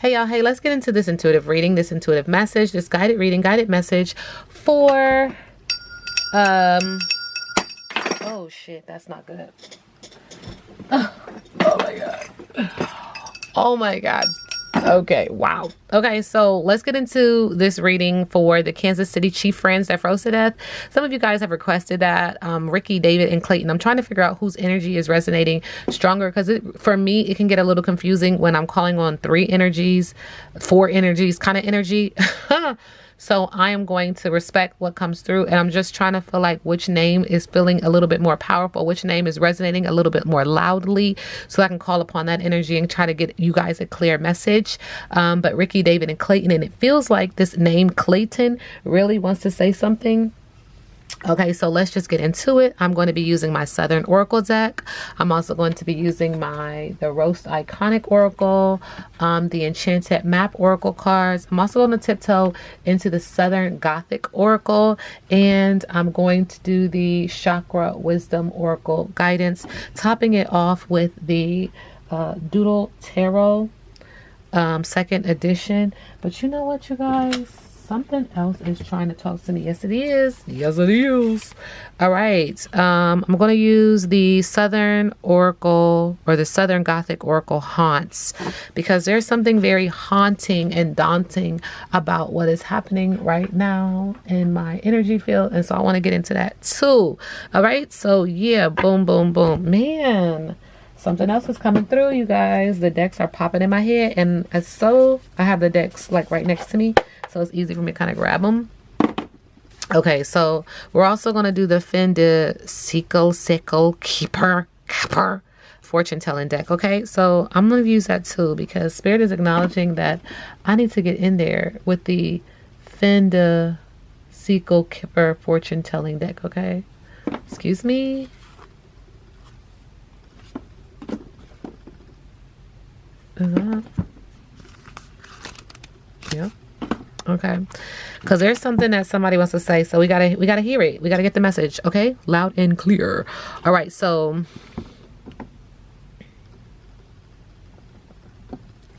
Hey y'all, hey, let's get into this intuitive reading, this intuitive message, this guided reading, guided message for oh shit, that's not good. Oh my god. Oh my god. Okay, wow. Okay, so let's get into this reading for the Kansas City Chief friends that froze to death. Some of you guys have requested that. Ricky, David, and Clayton. I'm trying to figure out whose energy is resonating stronger, because for me, it can get a little confusing when I'm calling on 3 energies, 4 energies kind of energy. So I am going to respect what comes through, and I'm just trying to feel like which name is feeling a little bit more powerful, which name is resonating a little bit more loudly, so I can call upon that energy and try to get you guys a clear message. But Ricky, David, and Clayton, and it feels like this name Clayton really wants to say something. Okay, so let's just get into it. I'm going to be using my Southern Oracle deck. I'm also going to be using the Roast Iconic Oracle, the Enchanted Map Oracle cards. I'm also going to tiptoe into the Southern Gothic Oracle, and I'm going to do the Chakra Wisdom Oracle Guidance, topping it off with the Doodle Tarot, 2nd edition. But you know what, you guys? Something else is trying to talk to me. Yes, it is. Yes, it is. All right. I'm going to use the Southern Oracle, or the Southern Gothic Oracle Haunts, because there's something very haunting and daunting about what is happening right now in my energy field. And so I want to get into that too. All right. So yeah, boom, boom, boom. Man, something else is coming through, you guys. The decks are popping in my head, and I have the decks like right next to me, so it's easy for me to kind of grab them. Okay, so we're also going to do the Fin de Sickle Keeper fortune telling deck. Okay, so I'm going to use that too, because Spirit is acknowledging that I need to get in there with the Fin de Sickle Keeper fortune telling deck. Okay, excuse me. Is that? Yeah. Okay. Because there's something that somebody wants to say, so we gotta hear it. We gotta get the message. Okay, loud and clear. All right. So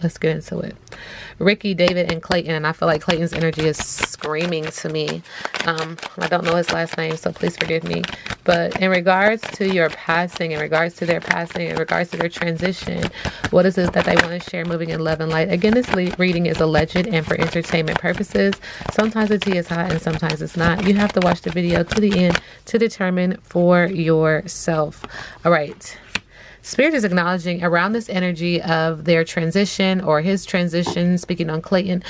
let's get into it. Ricky, David, and Clayton. And I feel like Clayton's energy is screaming to me. I don't know his last name, so please forgive me. But in regards to your passing, in regards to their passing, in regards to their transition, what is it that they want to share moving in love and light? Again, this reading is alleged and for entertainment purposes. Sometimes the tea is hot and sometimes it's not. You have to watch the video to the end to determine for yourself. All right. Spirit is acknowledging around this energy of their transition, or his transition, speaking on Clayton,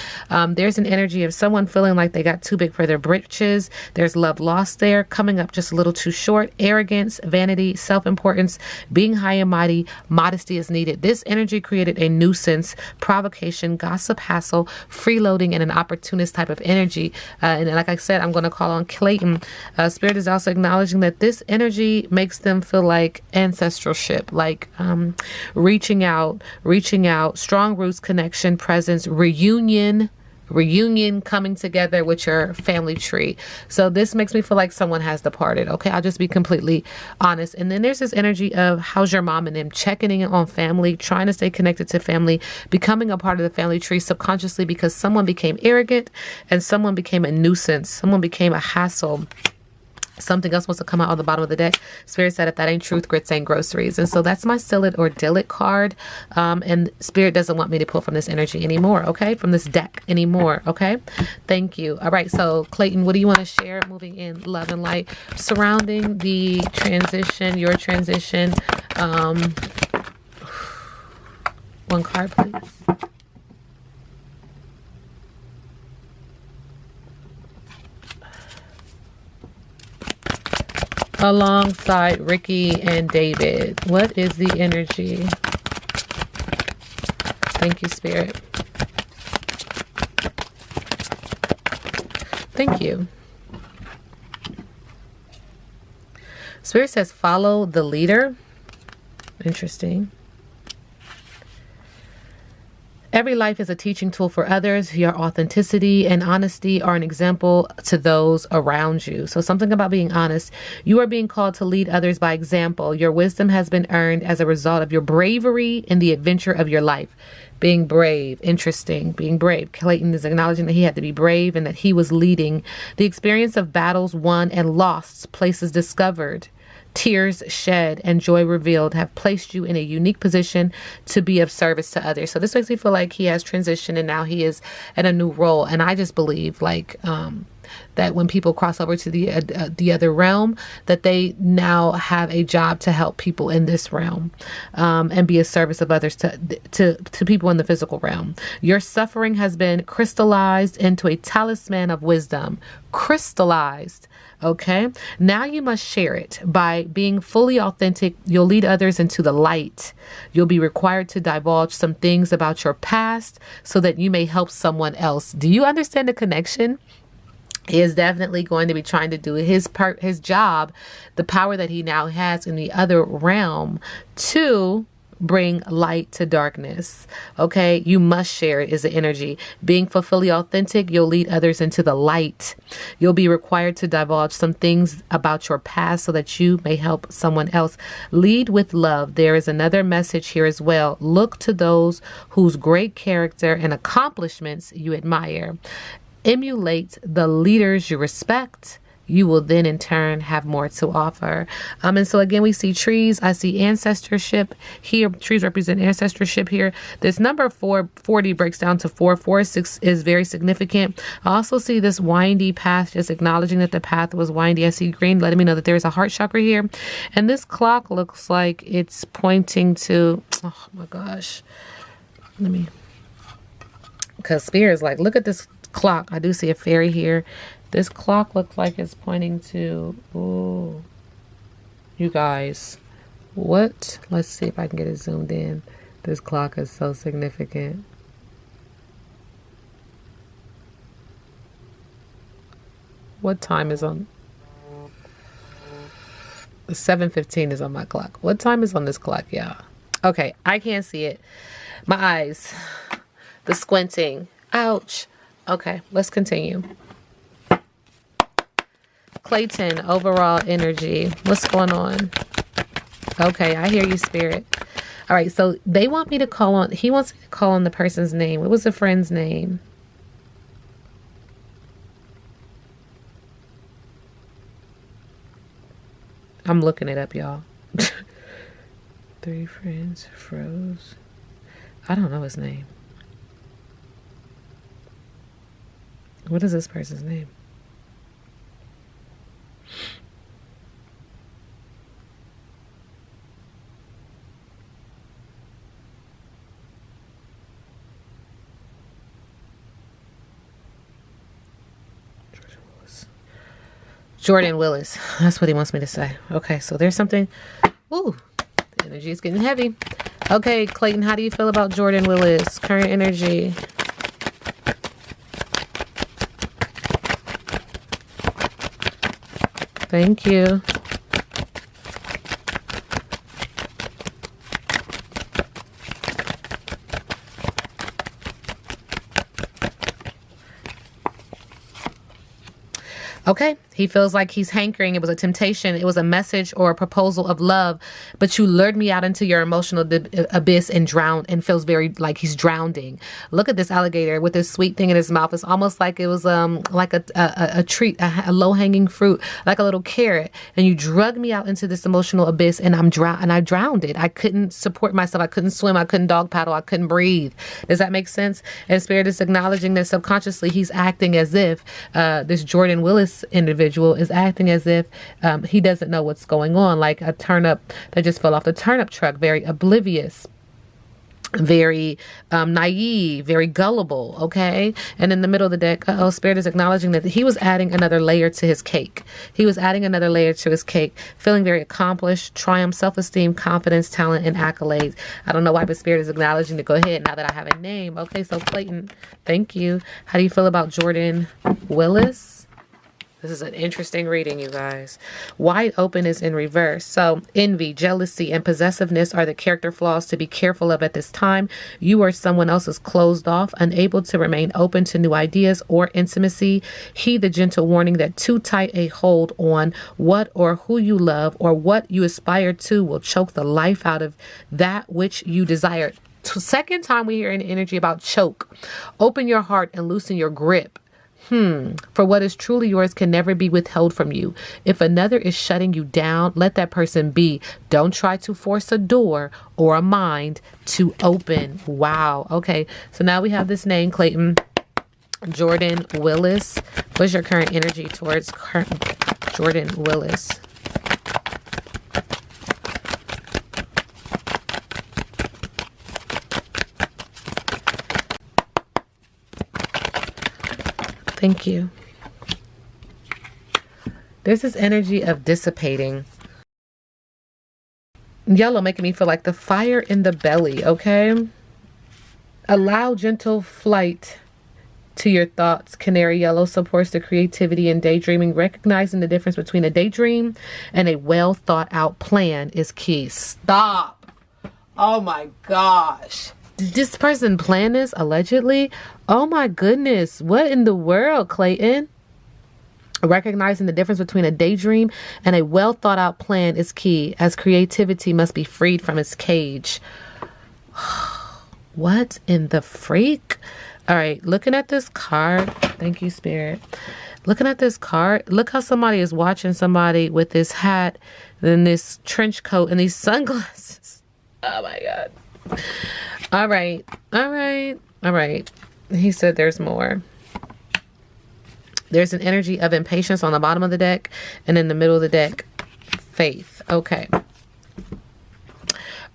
there's an energy of someone feeling like they got too big for their britches. There's love lost there, coming up just a little too short, arrogance, vanity, self-importance, being high and mighty, modesty is needed. This energy created a nuisance, provocation, gossip, hassle, freeloading, and an opportunist type of energy. And like I said, I'm going to call on Clayton. Spirit is also acknowledging that this energy makes them feel like ancestralship, like reaching out, strong roots, connection, presence, reunion, coming together with your family tree. So this makes me feel like someone has departed. Okay, I'll just be completely honest. And then there's this energy of how's your mom and them, checking in on family, trying to stay connected to family, becoming a part of the family tree subconsciously, because someone became arrogant and someone became a nuisance, someone became a hassle. Something else wants to come out on the bottom of the deck. Spirit said, if that ain't truth, grits ain't groceries. And so that's my Seal It or Deal It card. And Spirit doesn't want me to pull from this energy anymore, okay? From this deck anymore, okay? Thank you. All right, so Clayton, what do you want to share moving in love and light surrounding the transition, your transition? One card, please. Alongside Ricky and David, what is the energy? Thank you, Spirit. Thank you. Spirit says follow the leader. Interesting. Every life is a teaching tool for others. Your authenticity and honesty are an example to those around you. So something about being honest. You are being called to lead others by example. Your wisdom has been earned as a result of your bravery in the adventure of your life. Being brave. Interesting. Being brave. Clayton is acknowledging that he had to be brave and that he was leading. The experience of battles won and lost, places discovered, tears shed, and joy revealed have placed you in a unique position to be of service to others. So this makes me feel like he has transitioned and now he is in a new role. And I just believe that when people cross over to the other realm, that they now have a job to help people in this realm, and be a service of others to people in the physical realm. Your suffering has been crystallized into a talisman of wisdom. Crystallized. Okay. Now you must share it. By being fully authentic, you'll lead others into the light. You'll be required to divulge some things about your past so that you may help someone else. Do you understand the connection? He is definitely going to be trying to do his job, the power that he now has in the other realm, to bring light to darkness. Okay. You must share it is the energy. Being fully authentic, you'll lead others into the light. You'll be required to divulge some things about your past so that you may help someone else. Lead with love. There is another message here as well. Look to those whose great character and accomplishments you admire. Emulate the leaders you respect. You will then in turn have more to offer. And so again, we see trees. I see ancestorship here. Trees represent ancestorship here. This number 440 breaks down to 4. 4 is very significant. I also see this windy path, just acknowledging that the path was windy. I see green, letting me know that there is a heart chakra here. And this clock looks like it's pointing to, oh my gosh. Because Spirit is like, look at this clock. I do see a fairy here. This clock looks like it's pointing to, ooh, you guys, what? Let's see if I can get it zoomed in. This clock is so significant. What time is on? 7:15 is on my clock. What time is on this clock, y'all? Okay, I can't see it. My eyes, the squinting. Ouch. Okay, let's continue. Clayton, overall energy. What's going on? Okay, I hear you, Spirit. All right, so they want me to call on, he wants me to call on the person's name. What was the friend's name? I'm looking it up, y'all. 3 friends froze. I don't know his name. What is this person's name? Jordan Willis. That's what he wants me to say. Okay, so there's something. Ooh, the energy is getting heavy. Okay, Clayton, how do you feel about Jordan Willis? Current energy. Thank you. Okay, he feels like he's hankering. It was a temptation. It was a message or a proposal of love, but you lured me out into your emotional abyss and drowned, and feels very like he's drowning. Look at this alligator with this sweet thing in his mouth. It's almost like it was like a treat, a low-hanging fruit, like a little carrot. And you drug me out into this emotional abyss, and I drowned it. I couldn't support myself. I couldn't swim. I couldn't dog paddle. I couldn't breathe. Does that make sense? And Spirit is acknowledging that subconsciously he's acting as if this Jordan Willis individual is acting as if he doesn't know what's going on, like a turnip that just fell off the turnip truck, very oblivious, very naive, very gullible. Okay. And in the middle of the deck, Spirit is acknowledging that he was adding another layer to his cake. He was adding another layer to his cake, feeling very accomplished, triumph, self-esteem, confidence, talent, and accolades. I don't know why, but Spirit is acknowledging to go ahead now that I have a name. Okay. So Clayton, thank you. How do you feel about Jordan Willis? This is an interesting reading, you guys. Wide open is in reverse. So envy, jealousy, and possessiveness are the character flaws to be careful of at this time. You or someone else is closed off, unable to remain open to new ideas or intimacy. Heed the gentle warning that too tight a hold on what or who you love or what you aspire to will choke the life out of that which you desire. Second time we hear an energy about choke. Open your heart and loosen your grip. For what is truly yours can never be withheld from you. If another is shutting you down, let that person be. Don't try to force a door or a mind to open. Wow. Okay. So now we have this name, Clayton. Jordan Willis. What's your current energy towards Jordan Willis? Thank you. There's this energy of dissipating. Yellow making me feel like the fire in the belly, okay? Allow gentle flight to your thoughts. Canary yellow supports the creativity and daydreaming. Recognizing the difference between a daydream and a well thought out plan is key. Stop. Oh my gosh. Did this person plan this allegedly? Oh my goodness. What in the world, Clayton? Recognizing the difference between a daydream and a well thought out plan is key, as creativity must be freed from its cage. What in the freak? All right, looking at this card. Thank you, Spirit. Looking at this card, look how somebody is watching somebody with this hat, then this trench coat, and these sunglasses. Oh my God. All right. All right. All right. He said there's more. There's an energy of impatience on the bottom of the deck, and in the middle of the deck, faith. Okay. All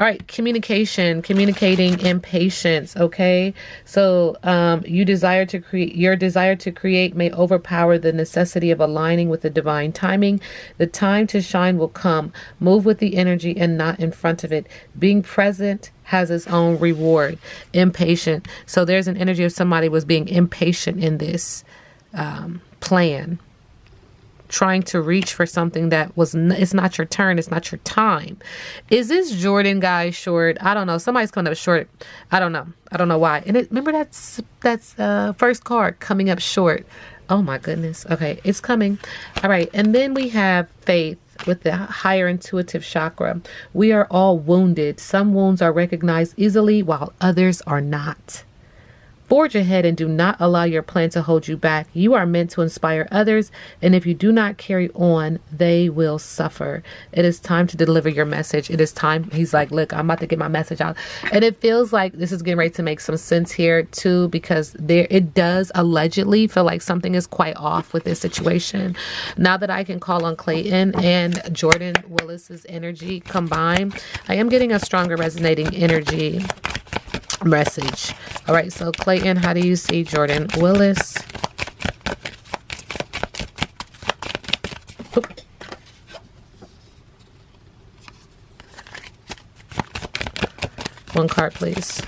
right, communicating impatience, okay? So your desire to create may overpower the necessity of aligning with the divine timing. The time to shine will come. Move with the energy and not in front of it. Being present has its own reward. Impatient. So there's an energy of somebody was being impatient in this plan. Trying to reach for something that it's not your turn. It's not your time. Is this Jordan guy short? I don't know. Somebody's coming up short. I don't know. I don't know why. And remember that's first card coming up short. Oh my goodness. Okay. It's coming. All right. And then we have faith with the higher intuitive chakra. We are all wounded. Some wounds are recognized easily while others are not. Forge ahead and do not allow your plan to hold you back. You are meant to inspire others, and if you do not carry on, they will suffer. It is time to deliver your message. It is time. He's like, look, I'm about to get my message out. And it feels like this is getting ready to make some sense here too, because it does allegedly feel like something is quite off with this situation. Now that I can call on Clayton and Jordan Willis's energy combined, I am getting a stronger resonating energy message. All right, so Clayton, how do you see Jordan Willis? Oop. One card, please.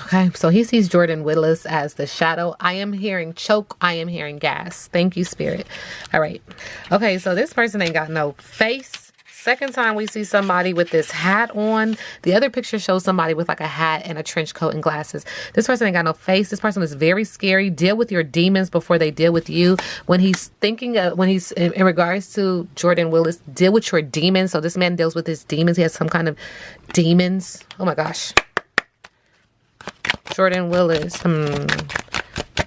Okay, so he sees Jordan Willis as the shadow. I am hearing choke. I am hearing gas. Thank you, Spirit. All right. Okay, so this person ain't got no face. Second time we see somebody with this hat on. The other picture shows somebody with like a hat and a trench coat and glasses. This person ain't got no face. This person is very scary. Deal with your demons before they deal with you. When he's in regards to Jordan Willis, deal with your demons. So this man deals with his demons. He has some kind of demons. Oh my gosh. Jordan Willis,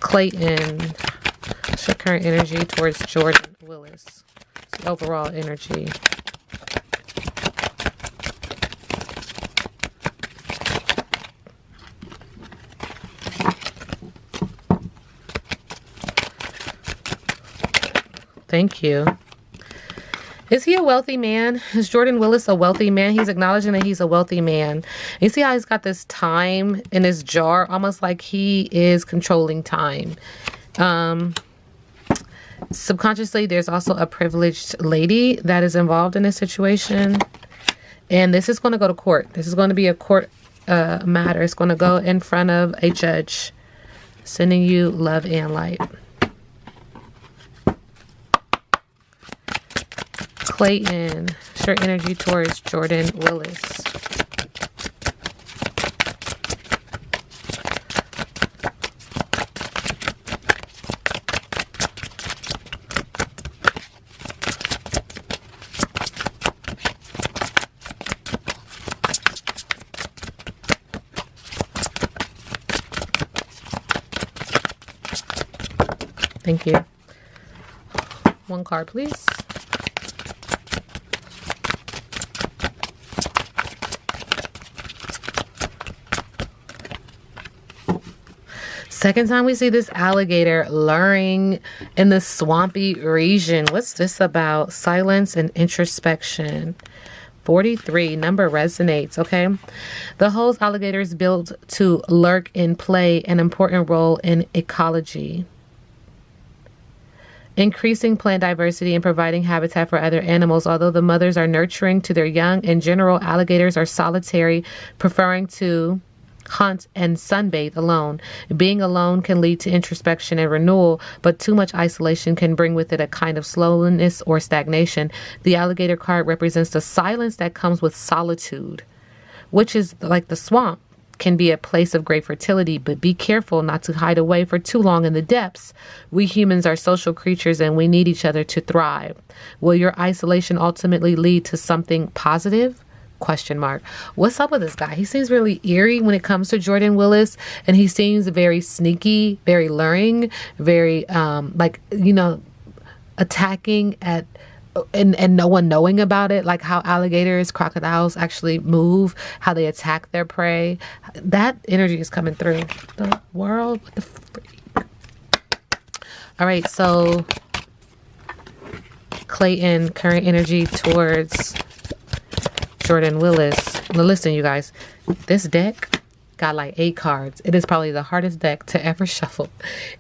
Clayton, what's your current energy towards Jordan Willis? It's the overall energy. Thank you. Is he a wealthy man? Is Jordan Willis a wealthy man? He's acknowledging that he's a wealthy man. You see how he's got this time in his jar, almost like he is controlling time. Subconsciously, there's also a privileged lady that is involved in this situation. And this is going to go to court. This is going to be a court matter. It's going to go in front of a judge. Sending you love and light. Clayton, share energy towards Jordan Willis. Thank you. One card, please. Second time we see this alligator luring in the swampy region. What's this about? Silence and introspection. 43, number resonates, okay? The host alligator is built to lurk and play an important role in ecology. Increasing plant diversity and providing habitat for other animals. Although the mothers are nurturing to their young, in general, alligators are solitary, preferring to hunt and sunbathe alone. Being alone can lead to introspection and renewal, but too much isolation can bring with it a kind of slowness or stagnation. The alligator card represents the silence that comes with solitude, which is like the swamp. Can be a place of great fertility, but be careful not to hide away for too long in the depths. We humans are social creatures and we need each other to thrive. Will your isolation ultimately lead to something positive? Question mark. What's up with this guy? He seems really eerie when it comes to Jordan Willis, and he seems very sneaky, very luring, very attacking at and no one knowing about it, like how alligators, crocodiles actually move, how they attack their prey. That energy is coming through. The world, what the freak? All right, so Clayton, current energy towards Jordan Willis. Now listen, you guys, this deck got like 8 cards. It is probably the hardest deck to ever shuffle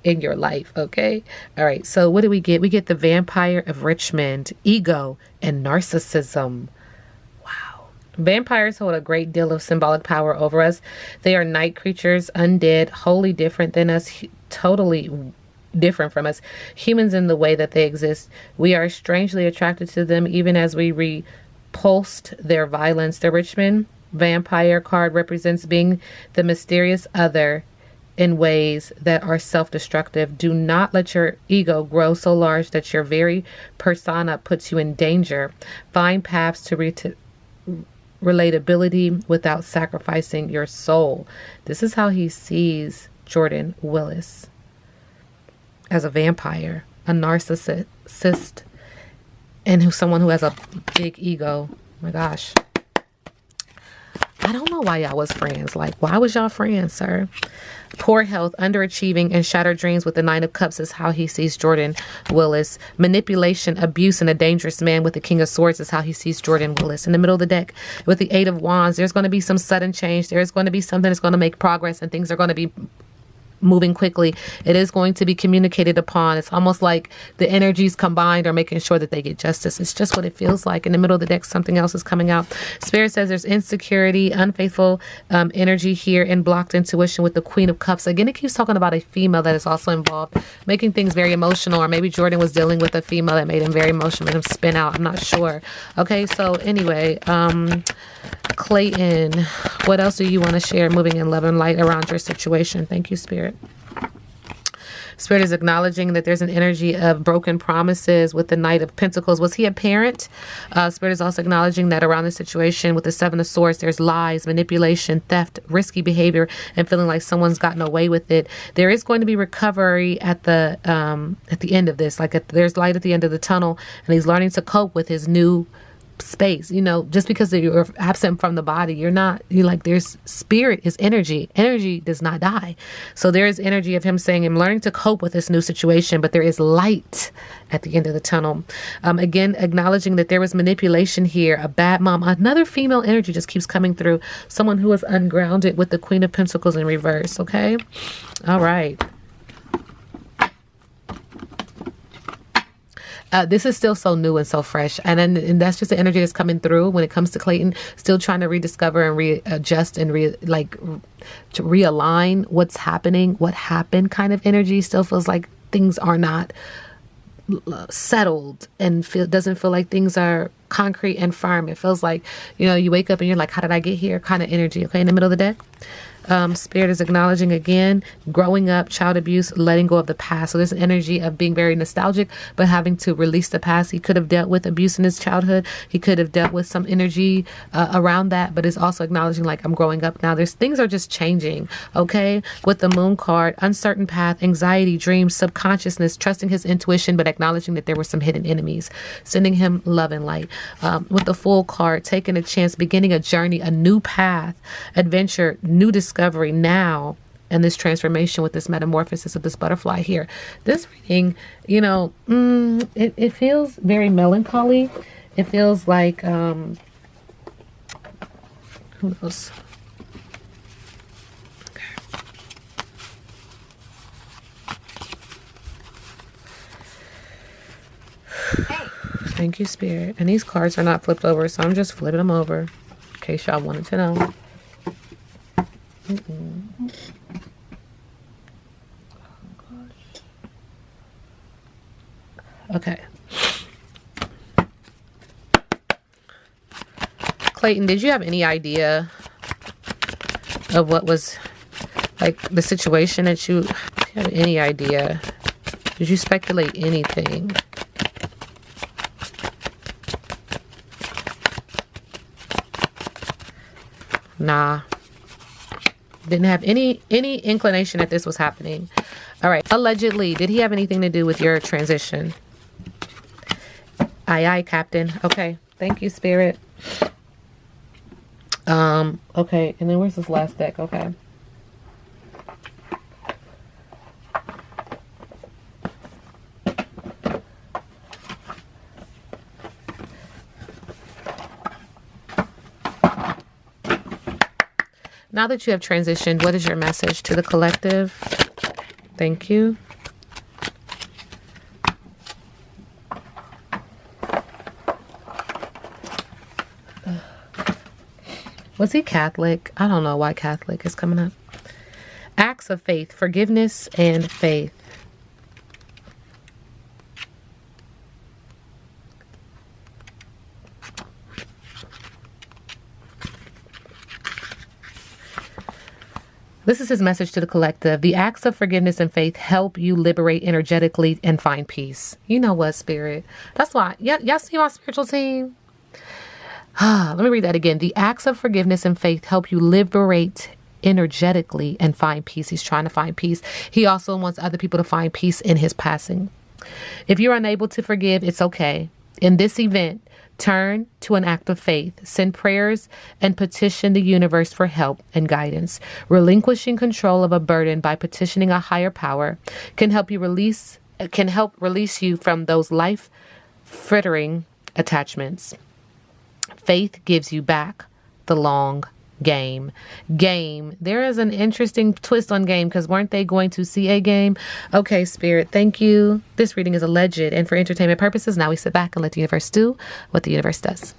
in your life, okay? All right, so what do we get? We get the Vampire of Richmond, ego, and narcissism. Wow. Vampires hold a great deal of symbolic power over us. They are night creatures, undead, wholly different than us, totally different from us. Humans in the way that they exist. We are strangely attracted to them even as we repulsed their violence. The Richmond Vampire card represents being the mysterious other in ways that are self-destructive. Do not let your ego grow so large that your very persona puts you in danger. Find paths to relatability without sacrificing your soul. This is how he sees Jordan Willis, as a vampire, a narcissist, and someone who has a big ego. Oh my gosh. I don't know why y'all was friends. Like, why was y'all friends, sir? Poor health, underachieving, and shattered dreams with the Nine of Cups is how he sees Jordan Willis. Manipulation, abuse, and a dangerous man with the King of Swords is how he sees Jordan Willis. In the middle of the deck, with the Eight of Wands, there's going to be some sudden change. There's going to be something that's going to make progress, and things are going to be moving quickly. It is going to be communicated upon. It's almost like the energies combined are making sure that they get justice. It's just what it feels like. In the middle of the deck, something else is coming out. Spirit says there's insecurity, unfaithful energy here, and blocked intuition with the Queen of Cups. Again, it keeps talking about a female that is also involved, making things very emotional, or maybe Jordan was dealing with a female that made him very emotional, made him spin out. I'm not sure. Okay, so anyway, Clayton, what else do you want to share moving in love and light around your situation? Thank you, Spirit. Spirit is acknowledging that there's an energy of broken promises with the Knight of Pentacles. Was he a parent? Spirit is also acknowledging that around the situation with the Seven of Swords, there's lies, manipulation, theft, risky behavior, and feeling like someone's gotten away with it. There is going to be recovery at the end of this. There's light at the end of the tunnel, and he's learning to cope with his new space. You know, just because you're absent from the body, there's spirit is energy does not die. So there is energy of him saying, I'm learning to cope with this new situation, but there is light at the end of the tunnel. Again, acknowledging that there was manipulation here, a bad mom. Another female energy just keeps coming through, someone who is ungrounded with the Queen of Pentacles in reverse. Okay, all right. This is still so new and so fresh. And that's just the energy that's coming through when it comes to Clayton, still trying to rediscover and readjust and to realign what's happening, what happened kind of energy. Still feels like things are not settled and doesn't feel like things are concrete and firm. It feels like, you wake up and you're like, how did I get here kind of energy. Okay, in the middle of the deck. Spirit is acknowledging again, growing up, child abuse, letting go of the past. So there's an energy of being very nostalgic, but having to release the past. He could have dealt with abuse in his childhood. He could have dealt with some energy around that, but it's also acknowledging like, I'm growing up now. Things are just changing. Okay. With the moon card, uncertain path, anxiety, dreams, subconsciousness, trusting his intuition, but acknowledging that there were some hidden enemies, sending him love and light. With the Fool card, taking a chance, beginning a journey, a new path, adventure, new discovery now, and this transformation with this metamorphosis of this butterfly here. This reading, it feels very melancholy. It feels like, who knows? Okay. Thank you, Spirit. And these cards are not flipped over, so I'm just flipping them over in case y'all wanted to know. Okay. Clayton, did you have any idea of what was like the situation that you have any idea? Did you speculate anything? Nah. Didn't have any inclination that this was happening. All right. Allegedly, did he have anything to do with your transition? Aye, aye, Captain. Okay. Thank you, Spirit. Okay. And then where's this last deck? Okay. Now that you have transitioned, what is your message to the collective? Thank you. Was he Catholic? I don't know why Catholic is coming up. Acts of faith, forgiveness, and faith. This is his message to the collective. The acts of forgiveness and faith help you liberate energetically and find peace. You know what, Spirit? That's why. Y'all see my spiritual team? Let me read that again. The acts of forgiveness and faith help you liberate energetically and find peace. He's trying to find peace. He also wants other people to find peace in his passing. If you're unable to forgive, it's okay. In this event, turn to an act of faith, send prayers, and petition the universe for help and guidance. Relinquishing control of a burden by petitioning a higher power can help release you from those life-frittering attachments. Faith gives you back the long game. There is an interesting twist on game, because weren't they going to see a game? Okay, Spirit, thank you. This reading is alleged and for entertainment purposes. Now we sit back and let the universe do what the universe does.